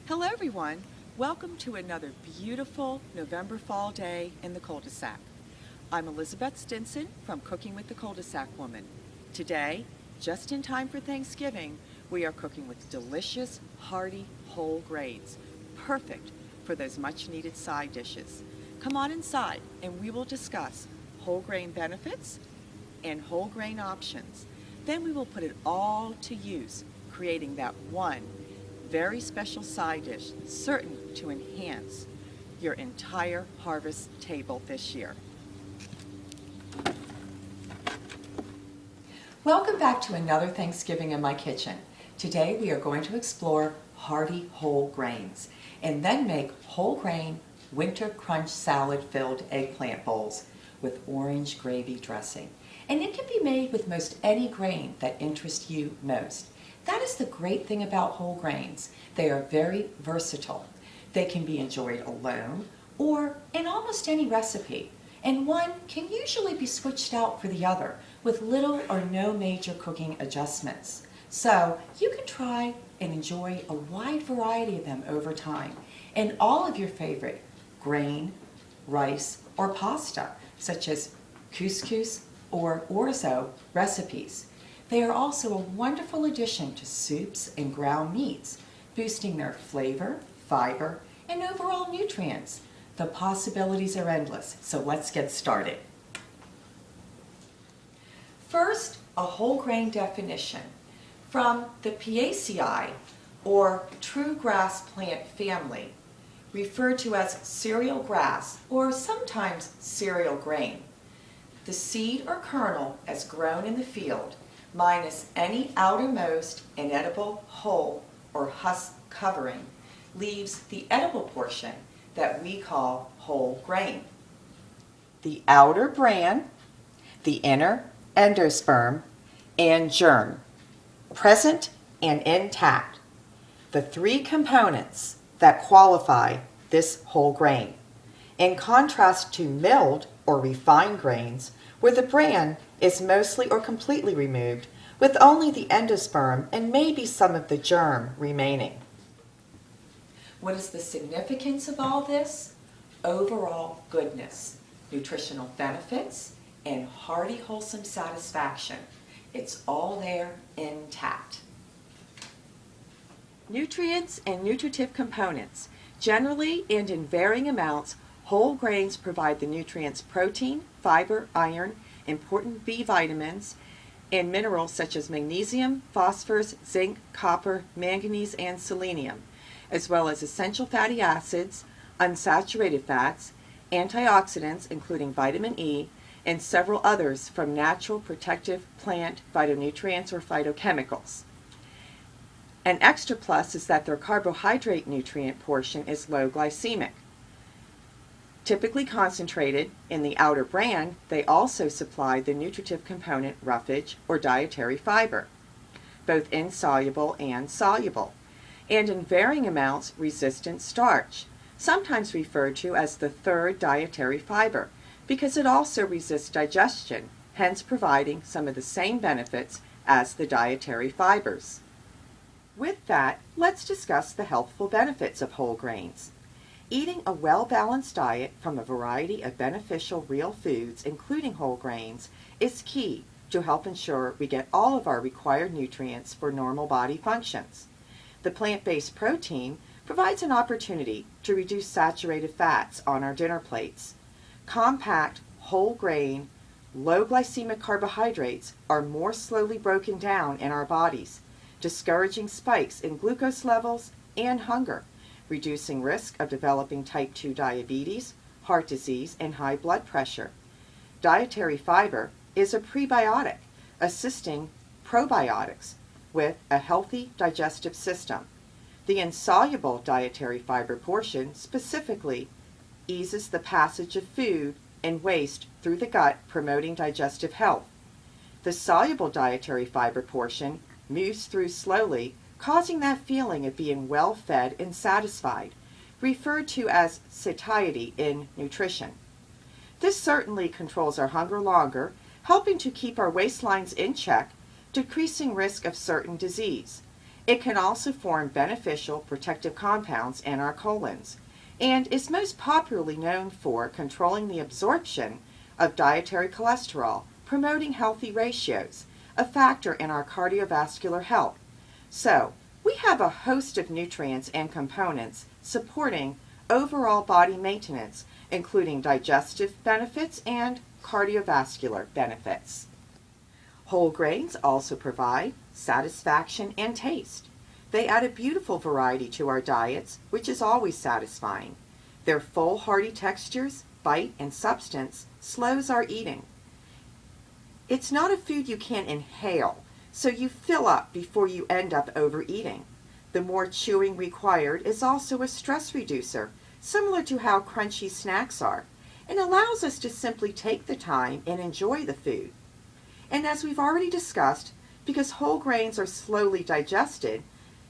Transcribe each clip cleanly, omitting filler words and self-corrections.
Hello everyone, welcome to another beautiful November fall day in the Cul-de-sac. I'm Elizabeth Stinson from Cooking with the Cul-de-sac Woman. Today, just in time for Thanksgiving, we are cooking with delicious, hearty, whole grains, perfect for those much needed side dishes. Come on inside and we will discuss whole grain benefits and whole grain options. Then we will put it all to use, creating that one very special side dish, certain to enhance your entire harvest table this year. Welcome back to another Thanksgiving in my kitchen. Today we are going to explore hearty whole grains and then make whole grain winter crunch salad filled eggplant bowls with orange gravy dressing. And it can be made with most any grain that interests you most. That is the great thing about whole grains. They are very versatile. They can be enjoyed alone or in almost any recipe. And one can usually be switched out for the other with little or no major cooking adjustments. So you can try and enjoy a wide variety of them over time in all of your favorite grain, rice, or pasta, such as couscous or orzo recipes. They are also a wonderful addition to soups and ground meats, boosting their flavor, fiber, and overall nutrients. The possibilities are endless, so let's get started. First, a whole grain definition from the Piaceae, or true grass plant family, referred to as cereal grass or sometimes cereal grain. The seed or kernel as grown in the field, minus any outermost inedible hull or husk covering, leaves the edible portion that we call whole grain. The outer bran, the inner endosperm, and germ, present and intact, the three components that qualify this whole grain, in contrast to milled or refined grains, where the bran is mostly or completely removed, with only the endosperm and maybe some of the germ remaining. What is the significance of all this? Overall goodness, nutritional benefits, and hearty, wholesome satisfaction. It's all there intact. Nutrients and nutritive components. Generally and in varying amounts, whole grains provide the nutrients protein, fiber, iron, important B vitamins, and minerals such as magnesium, phosphorus, zinc, copper, manganese, and selenium, as well as essential fatty acids, unsaturated fats, antioxidants including vitamin E, and several others from natural protective plant phytonutrients or phytochemicals. An extra plus is that their carbohydrate nutrient portion is low glycemic. Typically concentrated in the outer bran, they also supply the nutritive component roughage or dietary fiber, both insoluble and soluble, and in varying amounts resistant starch, sometimes referred to as the third dietary fiber, because it also resists digestion, hence providing some of the same benefits as the dietary fibers. With that, let's discuss the healthful benefits of whole grains. Eating a well-balanced diet from a variety of beneficial real foods, including whole grains, is key to help ensure we get all of our required nutrients for normal body functions. The plant-based protein provides an opportunity to reduce saturated fats on our dinner plates. Compact, whole grain, low glycemic carbohydrates are more slowly broken down in our bodies, discouraging spikes in glucose levels and hunger, reducing risk of developing type 2 diabetes, heart disease, and high blood pressure. Dietary fiber is a prebiotic, assisting probiotics with a healthy digestive system. The insoluble dietary fiber portion specifically eases the passage of food and waste through the gut, promoting digestive health. The soluble dietary fiber portion moves through slowly, causing that feeling of being well fed and satisfied, referred to as satiety in nutrition. This certainly controls our hunger longer, helping to keep our waistlines in check, decreasing risk of certain disease. It can also form beneficial protective compounds in our colons and is most popularly known for controlling the absorption of dietary cholesterol, promoting healthy ratios, a factor in our cardiovascular health. So, we have a host of nutrients and components supporting overall body maintenance, including digestive benefits and cardiovascular benefits. Whole grains also provide satisfaction and taste. They add a beautiful variety to our diets, which is always satisfying. Their full, hearty textures, bite, and substance slows our eating. It's not a food you can inhale, so you fill up before you end up overeating. The more chewing required is also a stress reducer, similar to how crunchy snacks are, and allows us to simply take the time and enjoy the food. And as we've already discussed, because whole grains are slowly digested,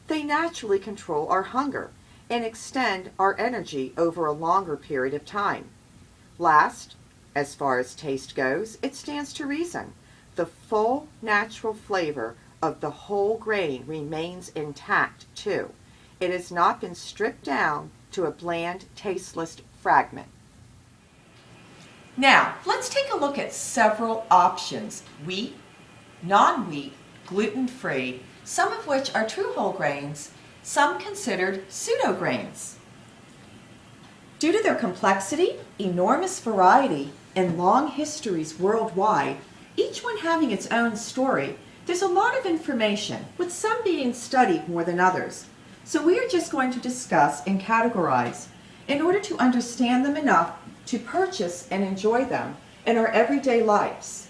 they naturally control our hunger and extend our energy over a longer period of time. Last, as far as taste goes, it stands to reason. The full natural flavor of the whole grain remains intact too. It has not been stripped down to a bland, tasteless fragment. Now, let's take a look at several options: wheat, non-wheat, gluten-free, some of which are true whole grains, some considered pseudo grains. Due to their complexity, enormous variety, and long histories worldwide, each one having its own story, there's a lot of information, with some being studied more than others. So we are just going to discuss and categorize in order to understand them enough to purchase and enjoy them in our everyday lives.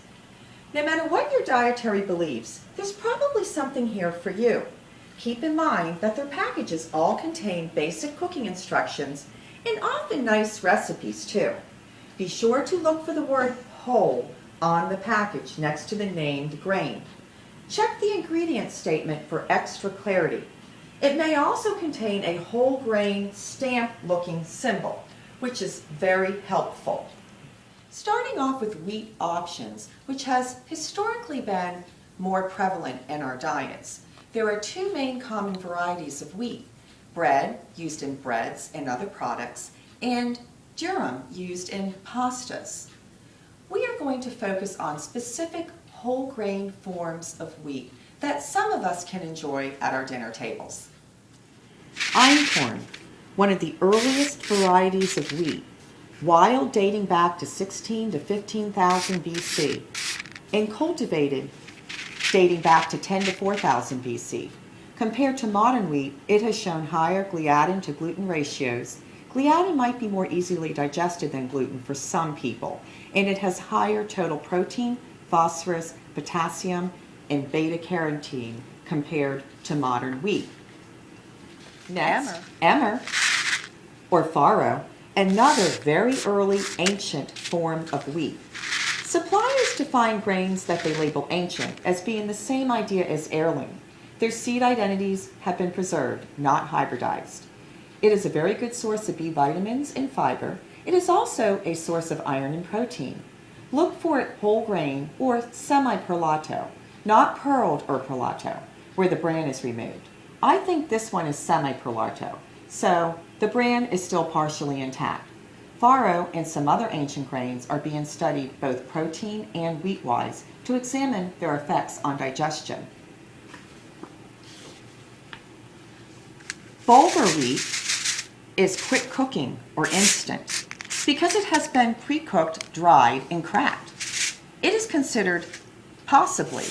No matter what your dietary beliefs, there's probably something here for you. Keep in mind that their packages all contain basic cooking instructions and often nice recipes too. Be sure to look for the word whole on the package next to the named grain. Check the ingredient statement for extra clarity. It may also contain a whole grain stamp-looking symbol, which is very helpful. Starting off with wheat options, which has historically been more prevalent in our diets. There are two main common varieties of wheat: bread, used in breads and other products, and durum, used in pastas. We are going to focus on specific whole grain forms of wheat that some of us can enjoy at our dinner tables. Einkorn, one of the earliest varieties of wheat, wild dating back to 16 to 15,000 BC, and cultivated dating back to 10 to 4,000 BC. Compared to modern wheat, it has shown higher gliadin to gluten ratios. Gliadin might be more easily digested than gluten for some people, and it has higher total protein, phosphorus, potassium, and beta-carotene compared to modern wheat. Next, emmer, or farro, another very early ancient form of wheat. Suppliers define grains that they label ancient as being the same idea as heirloom. Their seed identities have been preserved, not hybridized. It is a very good source of B vitamins and fiber. It is also a source of iron and protein. Look for it whole grain or semi-perlato, not pearled or perlato, where the bran is removed. I think this one is semi-perlato, so the bran is still partially intact. Farro and some other ancient grains are being studied both protein and wheat-wise to examine their effects on digestion. Bulgur wheat is quick cooking or instant because it has been pre-cooked, dried, and cracked. It is considered possibly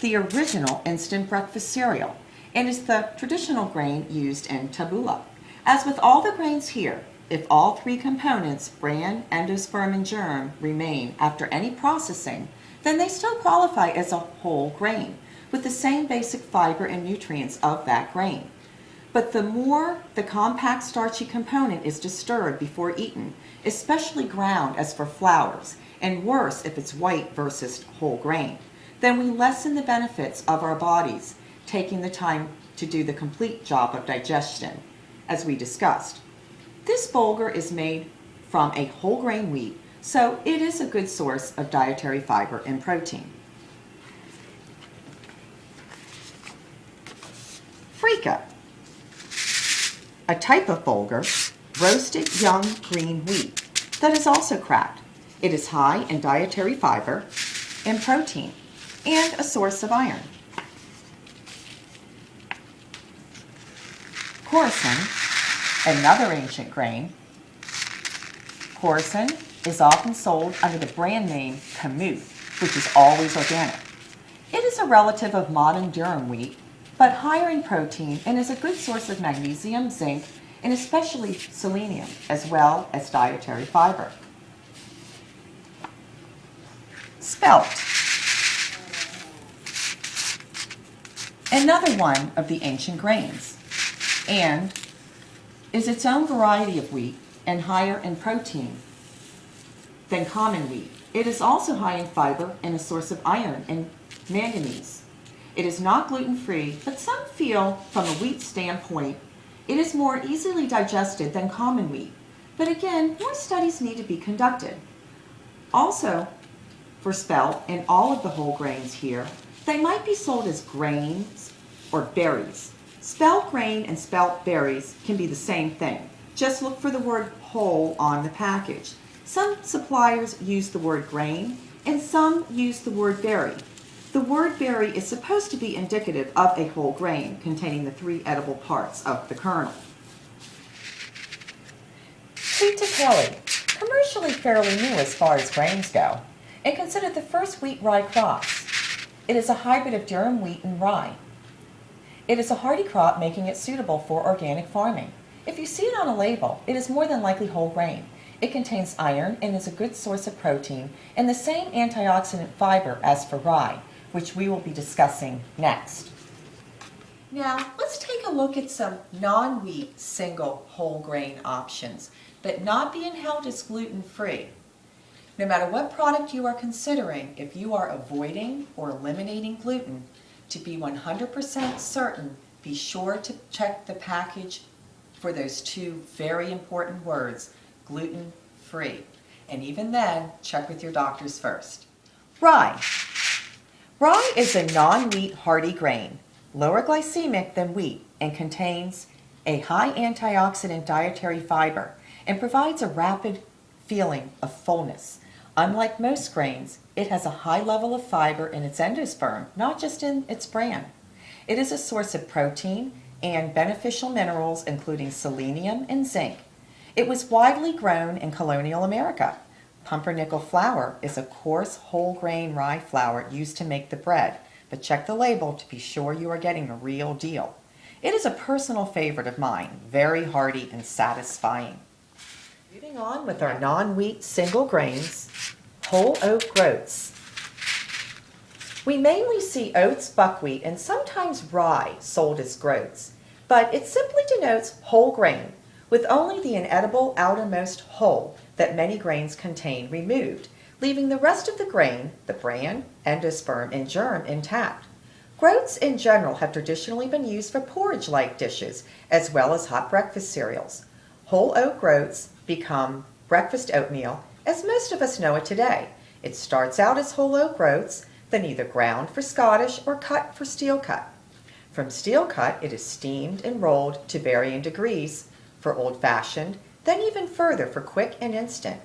the original instant breakfast cereal and is the traditional grain used in tabbouleh. As with all the grains here, if all three components, bran, endosperm, and germ, remain after any processing, then they still qualify as a whole grain with the same basic fiber and nutrients of that grain. But the more the compact starchy component is disturbed before eaten, especially ground as for flours, and worse if it's white versus whole grain, then we lessen the benefits of our bodies taking the time to do the complete job of digestion, as we discussed. This bulgur is made from a whole grain wheat, so it is a good source of dietary fiber and protein. Freekeh, a type of bulgur, roasted young green wheat that is also cracked. It is high in dietary fiber and protein and a source of iron. Coruscant, another ancient grain. Coruscant is often sold under the brand name Kamut, which is always organic. It is a relative of modern durum wheat, but higher in protein and is a good source of magnesium, zinc, and especially selenium, as well as dietary fiber. Spelt, another one of the ancient grains, and is its own variety of wheat and higher in protein than common wheat. It is also high in fiber and a source of iron and manganese. It is not gluten-free, but some feel from a wheat standpoint it is more easily digested than common wheat. But again, more studies need to be conducted. Also, for spelt and all of the whole grains here, they might be sold as grains or berries. Spelt grain and spelt berries can be the same thing. Just look for the word whole on the package. Some suppliers use the word grain and some use the word berry. The word berry is supposed to be indicative of a whole grain containing the 3 edible parts of the kernel. Wheat to Kelly, commercially fairly new as far as grains go, and considered the first wheat rye cross. It is a hybrid of durum wheat and rye. It is a hardy crop, making it suitable for organic farming. If you see it on a label, it is more than likely whole grain. It contains iron and is a good source of protein and the same antioxidant fiber as for rye, which we will be discussing next. Now, let's take a look at some non-wheat single whole grain options, but not being held as gluten-free. No matter what product you are considering, if you are avoiding or eliminating gluten, to be 100% certain, be sure to check the package for those 2 very important words, gluten-free. And even then, check with your doctors first. Rye. Rye is a non-wheat hardy grain, lower glycemic than wheat, and contains a high antioxidant dietary fiber and provides a rapid feeling of fullness. Unlike most grains, it has a high level of fiber in its endosperm, not just in its bran. It is a source of protein and beneficial minerals including selenium and zinc. It was widely grown in colonial America. Pumpernickel flour is a coarse whole grain rye flour used to make the bread, but check the label to be sure you are getting the real deal. It is a personal favorite of mine, very hearty and satisfying. Moving on with our non-wheat single grains, whole oat groats. We mainly see oats, buckwheat, and sometimes rye sold as groats, but it simply denotes whole grain, with only the inedible outermost hull that many grains contain removed, leaving the rest of the grain, the bran, endosperm, and germ intact. Groats in general have traditionally been used for porridge-like dishes, as well as hot breakfast cereals. Whole oat groats become breakfast oatmeal, as most of us know it today. It starts out as whole oat groats, then either ground for Scottish or cut for steel cut. From steel cut, it is steamed and rolled to varying degrees for old-fashioned, then even further for quick and instant.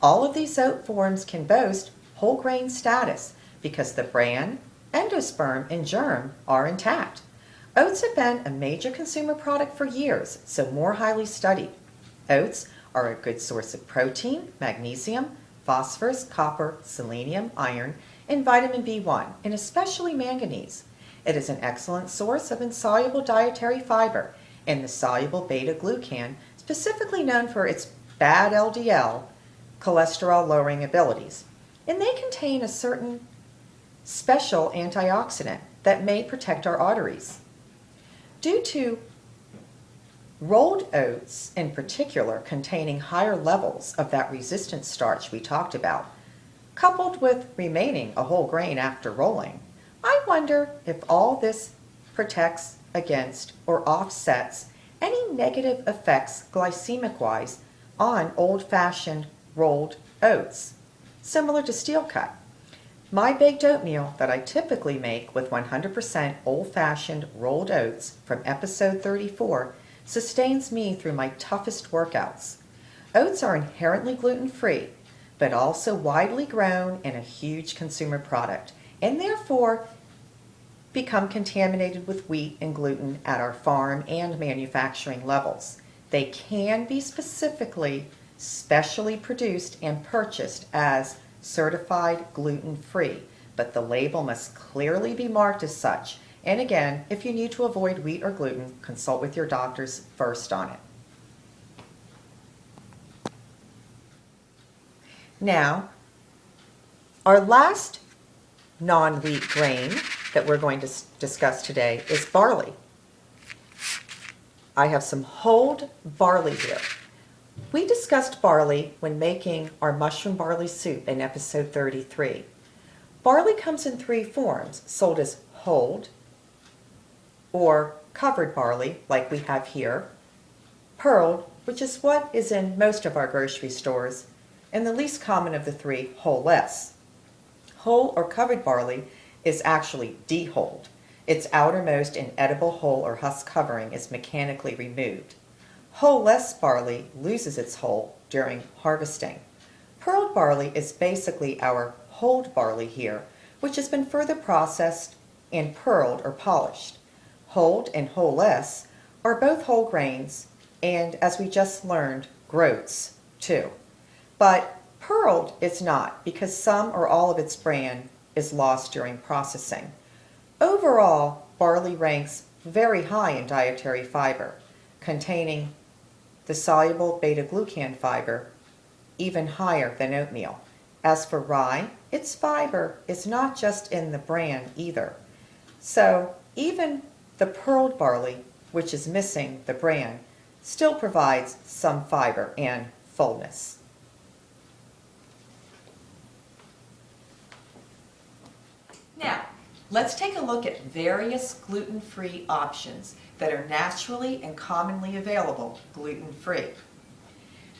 All of these oat forms can boast whole grain status because the bran, endosperm, and germ are intact. Oats have been a major consumer product for years, so more highly studied. Oats are a good source of protein, magnesium, phosphorus, copper, selenium, iron, and vitamin B1, and especially manganese. It is an excellent source of insoluble dietary fiber and the soluble beta-glucan, specifically known for its bad LDL cholesterol-lowering abilities. And they contain a certain special antioxidant that may protect our arteries. Due to rolled oats, in particular, containing higher levels of that resistant starch we talked about, coupled with remaining a whole grain after rolling, I wonder if all this protects against or offsets any negative effects glycemic-wise on old-fashioned rolled oats, similar to steel cut. My baked oatmeal that I typically make with 100% old-fashioned rolled oats from episode 34 sustains me through my toughest workouts. Oats are inherently gluten-free, but also widely grown and a huge consumer product, and therefore become contaminated with wheat and gluten at our farm and manufacturing levels. They can be specially produced and purchased as certified gluten-free, but the label must clearly be marked as such. And again, if you need to avoid wheat or gluten, consult with your doctors first on it. Now, our last non-wheat grain that we're going to discuss today is barley. I have some whole barley here. We discussed barley when making our mushroom barley soup in episode 33. Barley comes in three forms, sold as whole or covered barley, like we have here, pearled, which is what is in most of our grocery stores, and the least common of the three, whole-less. Whole or covered barley is actually dehulled. Its outermost and edible hull or husk covering is mechanically removed. Whole-less barley loses its hull during harvesting. Pearled barley is basically our hulled barley here, which has been further processed and pearled or polished. Hulled and whole-less are both whole grains, and as we just learned, groats too. But pearled is not, because some or all of its bran is lost during processing. Overall, barley ranks very high in dietary fiber, containing the soluble beta-glucan fiber even higher than oatmeal. As for rye, its fiber is not just in the bran either. So even the pearled barley, which is missing the bran, still provides some fiber and fullness. Now, let's take a look at various gluten-free options that are naturally and commonly available gluten-free.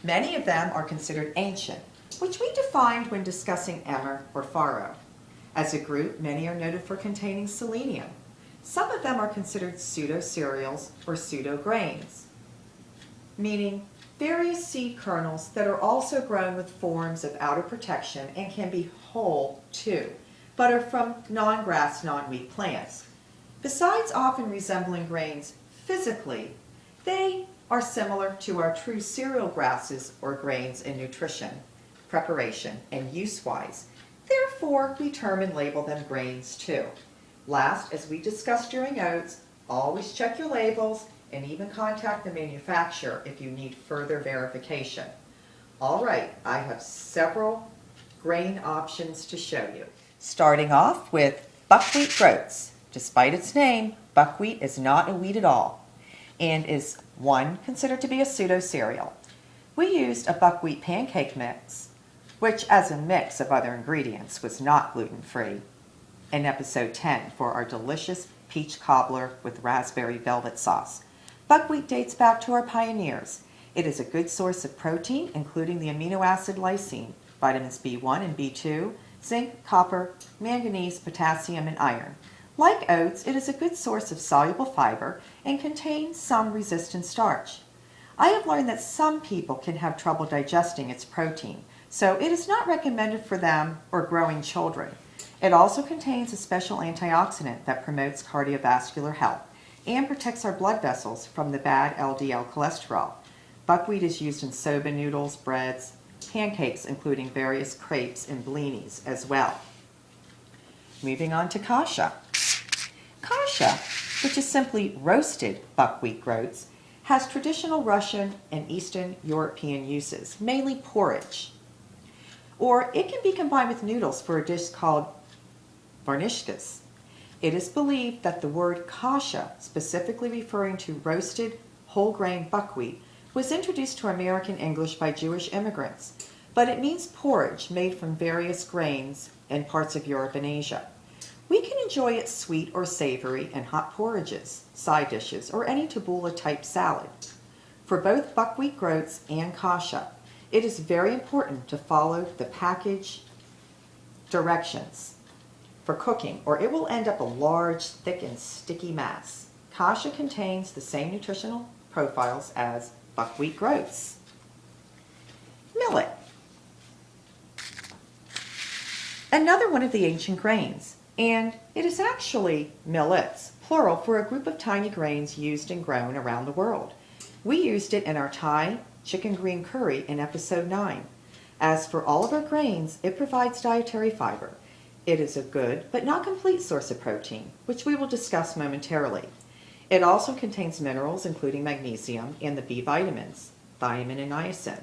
Many of them are considered ancient, which we defined when discussing emmer or farro. As a group, many are noted for containing selenium. Some of them are considered pseudo-cereals or pseudo-grains, meaning various seed kernels that are also grown with forms of outer protection and can be whole too, but are from non-grass, non-wheat plants. Besides often resembling grains physically, they are similar to our true cereal grasses or grains in nutrition, preparation, and use-wise. Therefore, we term and label them grains too. Last, as we discussed during oats, always check your labels and even contact the manufacturer if you need further verification. All right, I have several grain options to show you. Starting off with buckwheat groats. Despite its name, buckwheat is not a wheat at all and is, one, considered to be a pseudo-cereal. We used a buckwheat pancake mix, which as a mix of other ingredients was not gluten-free, in episode 10 for our delicious peach cobbler with raspberry velvet sauce. Buckwheat dates back to our pioneers. It is a good source of protein, including the amino acid lysine, vitamins B1 and B2, zinc, copper, manganese, potassium, and iron. Like oats, it is a good source of soluble fiber and contains some resistant starch. I have learned that some people can have trouble digesting its protein, so it is not recommended for them or growing children. It also contains a special antioxidant that promotes cardiovascular health and protects our blood vessels from the bad LDL cholesterol. Buckwheat is used in soba noodles, breads, pancakes, including various crepes and blinis as well. Moving on to kasha. Kasha, which is simply roasted buckwheat groats, has traditional Russian and Eastern European uses, mainly porridge. Or it can be combined with noodles for a dish called varnishkas. It is believed that the word kasha, specifically referring to roasted whole grain buckwheat, was introduced to American English by Jewish immigrants, but it means porridge made from various grains in parts of Europe and Asia. We can enjoy it sweet or savory in hot porridges, side dishes, or any tabbouleh-type salad. For both buckwheat groats and kasha, it is very important to follow the package directions for cooking, or it will end up a large, thick, and sticky mass. Kasha contains the same nutritional profiles as buckwheat groats. Millet. Another one of the ancient grains, and it is actually millets, plural, for a group of tiny grains used and grown around the world. We used it in our Thai chicken green curry in episode 9. As for all of our grains, it provides dietary fiber. It is a good but not complete source of protein, which we will discuss momentarily. It also contains minerals including magnesium and the B vitamins, thiamine and niacin.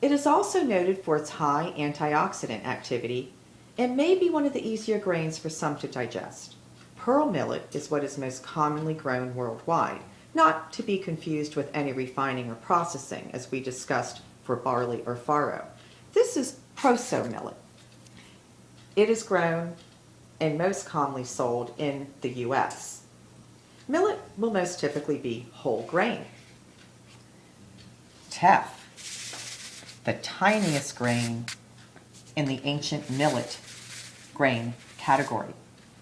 It is also noted for its high antioxidant activity and may be one of the easier grains for some to digest. Pearl millet is what is most commonly grown worldwide, not to be confused with any refining or processing as we discussed for barley or farro. This is proso millet. It is grown and most commonly sold in the U.S. Millet will most typically be whole grain. Teff, the tiniest grain in the ancient millet grain category,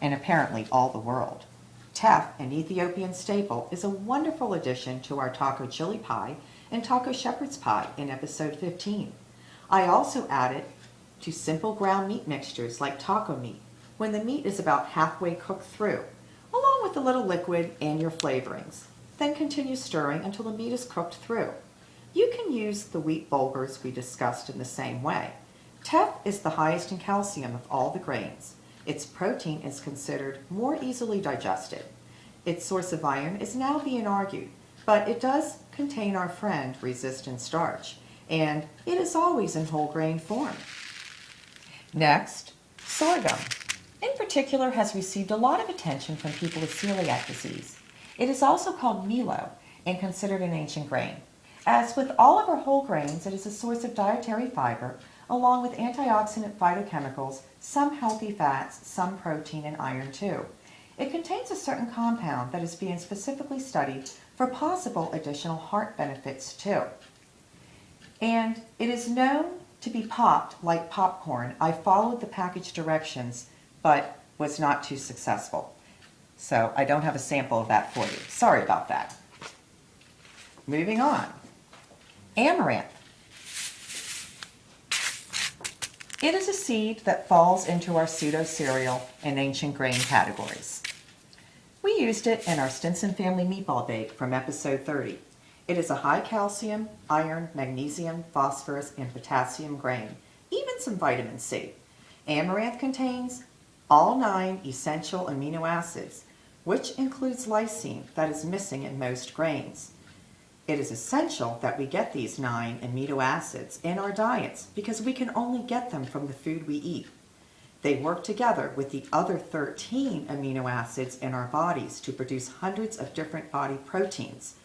and apparently all the world. Teff, an Ethiopian staple, is a wonderful addition to our taco chili pie and taco shepherd's pie in episode 15. I also add it to simple ground meat mixtures like taco meat when the meat is about halfway cooked through, along with a little liquid and your flavorings. Then continue stirring until the meat is cooked through. You can use the wheat bulgurs we discussed in the same way. Teff is the highest in calcium of all the grains. Its protein is considered more easily digested. Its source of iron is now being argued, but it does contain our friend resistant starch, and it is always in whole grain form. Next, sorghum. In particular, has received a lot of attention from people with celiac disease. It is also called milo and considered an ancient grain. As with all of our whole grains, it is a source of dietary fiber, along with antioxidant phytochemicals, some healthy fats, some protein, and iron too. It contains a certain compound that is being specifically studied for possible additional heart benefits too. And it is known to be popped like popcorn. I followed the package directions, but was not too successful. So I don't have a sample of that for you. Sorry about that. Moving on. Amaranth. It is a seed that falls into our pseudo cereal and ancient grain categories. We used it in our Stinson family meatball bake from episode 30. It is a high calcium, iron, magnesium, phosphorus, and potassium grain, even some vitamin C. Amaranth contains all 9 essential amino acids, which includes lysine that is missing in most grains. It is essential that we get these 9 amino acids in our diets because we can only get them from the food we eat. They work together with the other 13 amino acids in our bodies to produce hundreds of different body proteins.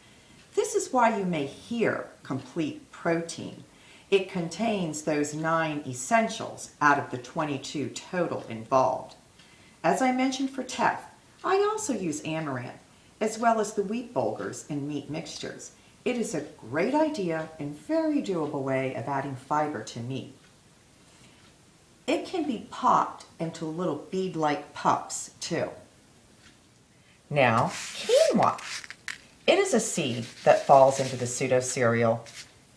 This is why you may hear complete protein. It contains those 9 essentials out of the 22 total involved. As I mentioned for teff, I also use amaranth, as well as the wheat bulgurs in meat mixtures. It is a great idea and very doable way of adding fiber to meat. It can be popped into little bead-like pups too. Now, quinoa. It is a seed that falls into the pseudo-cereal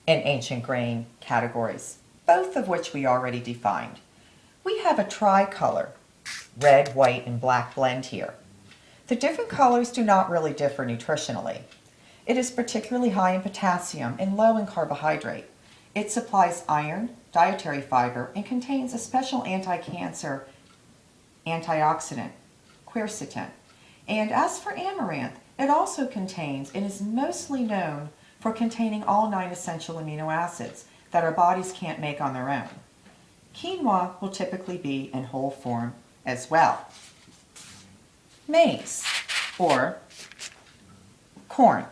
and ancient grain categories, both of which we already defined. We have a tricolor, red, white, and black blend here. The different colors do not really differ nutritionally. It is particularly high in potassium and low in carbohydrate. It supplies iron, dietary fiber, and contains a special anti-cancer antioxidant, quercetin. And as for amaranth, it also contains and is mostly known for containing all 9 essential amino acids that our bodies can't make on their own. Quinoa will typically be in whole form as well. Maize, or corn.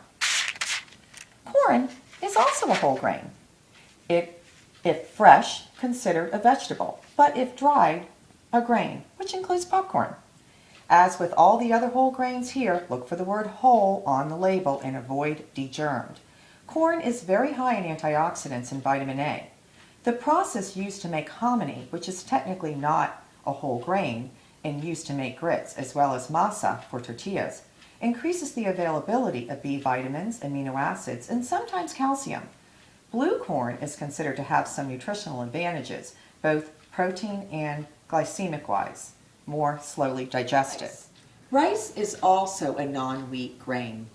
Corn is also a whole grain. If fresh, considered a vegetable, but if dried, a grain, which includes popcorn. As with all the other whole grains here, look for the word whole on the label and avoid degermed. Corn is very high in antioxidants and vitamin A. The process used to make hominy, which is technically not a whole grain, and used to make grits, as well as masa for tortillas, increases the availability of B vitamins, amino acids, and sometimes calcium. Blue corn is considered to have some nutritional advantages, both protein and glycemic-wise, more slowly digested. Rice is also a non-wheat grain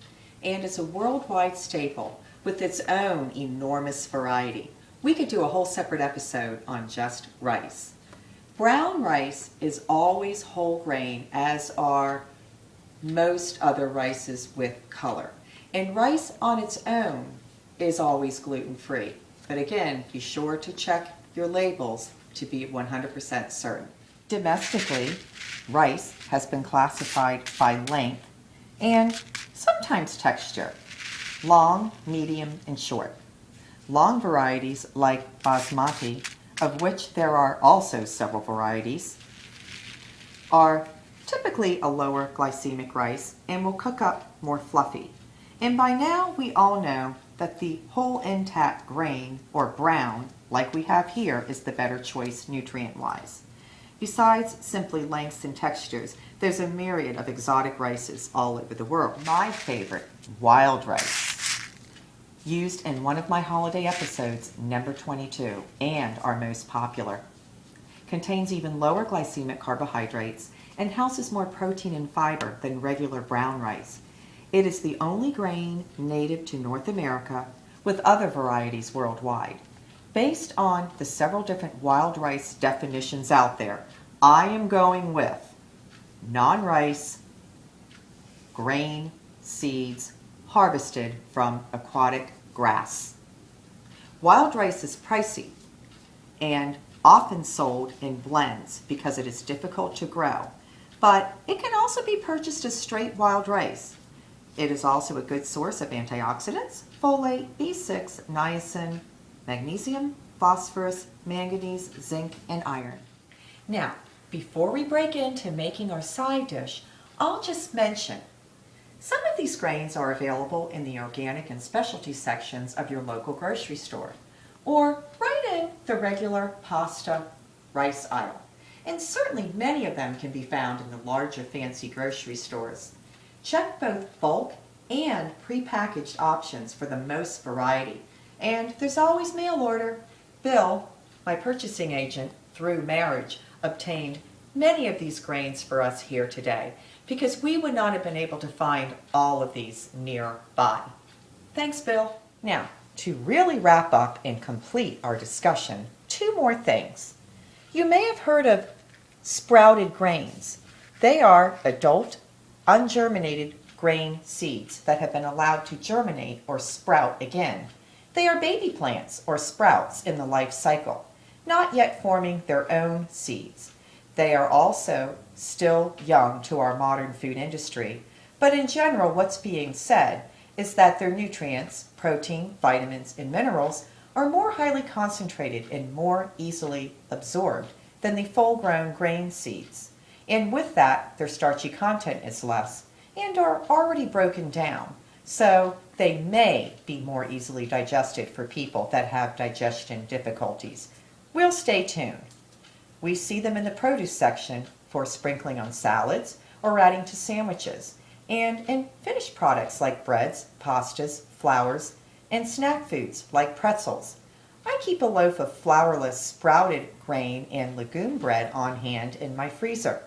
and is a worldwide staple with its own enormous variety. We could do a whole separate episode on just rice. Brown rice is always whole grain, as are most other rices with color. And rice on its own is always gluten-free. But again, be sure to check your labels to be 100% certain. Domestically, rice has been classified by length and sometimes texture: long, medium, and short. Long varieties like basmati, of which there are also several varieties, are typically a lower glycemic rice and will cook up more fluffy. And by now we all know that the whole intact grain, or brown, like we have here, is the better choice nutrient-wise. Besides simply lengths and textures, there's a myriad of exotic rices all over the world. My favorite, wild rice, used in one of my holiday episodes, number 22, and our most popular. Contains even lower glycemic carbohydrates and houses more protein and fiber than regular brown rice. It is the only grain native to North America, with other varieties worldwide. Based on the several different wild rice definitions out there, I am going with non-rice, grain, seeds, harvested from aquatic grass. Wild rice is pricey and often sold in blends because it is difficult to grow, but it can also be purchased as straight wild rice. It is also a good source of antioxidants, folate, B6, niacin, magnesium, phosphorus, manganese, zinc, and iron. Now, before we break into making our side dish, I'll just mention some of these grains are available in the organic and specialty sections of your local grocery store, or right in the regular pasta rice aisle. And certainly many of them can be found in the larger fancy grocery stores. Check both bulk and prepackaged options for the most variety. And there's always mail order. Bill, my purchasing agent through marriage, obtained many of these grains for us here today, because we would not have been able to find all of these nearby. Thanks, Bill. Now, to really wrap up and complete our discussion, two more things. You may have heard of sprouted grains. They are adult, ungerminated grain seeds that have been allowed to germinate or sprout again. They are baby plants or sprouts in the life cycle, not yet forming their own seeds. They are also still young to our modern food industry, but in general what's being said is that their nutrients, protein, vitamins, and minerals are more highly concentrated and more easily absorbed than the full-grown grain seeds. And with that, their starchy content is less and are already broken down, so they may be more easily digested for people that have digestion difficulties. We'll stay tuned. We see them in the produce section for sprinkling on salads or adding to sandwiches, and in finished products like breads, pastas, flours, and snack foods like pretzels. I keep a loaf of flourless sprouted grain and legume bread on hand in my freezer.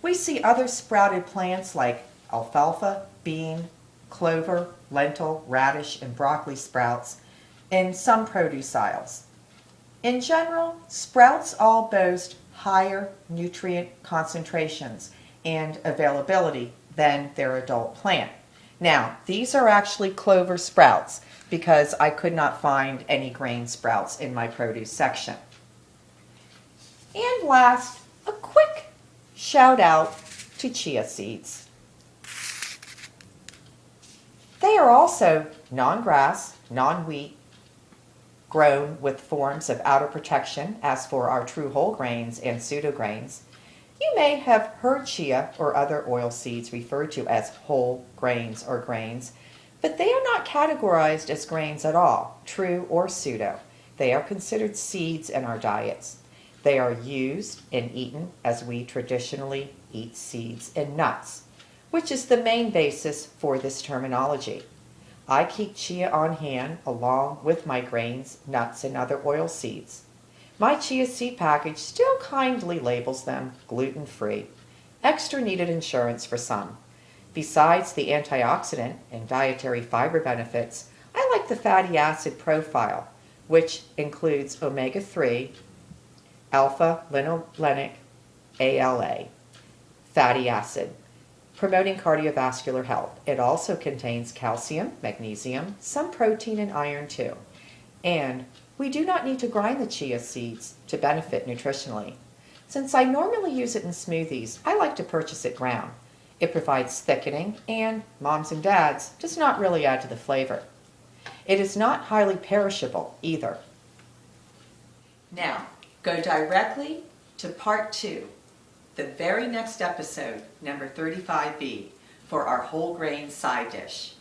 We see other sprouted plants like alfalfa, bean, clover, lentil, radish, and broccoli sprouts in some produce aisles. In general, sprouts all boast higher nutrient concentrations and availability than their adult plant. Now, these are actually clover sprouts because I could not find any grain sprouts in my produce section. And last, a quick shout out to chia seeds. They are also non-grass, non-wheat, grown with forms of outer protection as for our true whole grains and pseudo grains. You may have heard chia or other oil seeds referred to as whole grains or grains, but they are not categorized as grains at all, true or pseudo. They are considered seeds in our diets. They are used and eaten as we traditionally eat seeds and nuts, which is the main basis for this terminology. I keep chia on hand along with my grains, nuts, and other oil seeds. My chia seed package still kindly labels them gluten-free. Extra needed insurance for some. Besides the antioxidant and dietary fiber benefits, I like the fatty acid profile, which includes omega-3, alpha-linolenic ALA, fatty acid, promoting cardiovascular health. It also contains calcium, magnesium, some protein, and iron too. And we do not need to grind the chia seeds to benefit nutritionally. Since I normally use it in smoothies, I like to purchase it ground. It provides thickening and, moms and dads, does not really add to the flavor. It is not highly perishable either. Now, go directly to part 2, the very next episode, number 35B, for our whole grain side dish.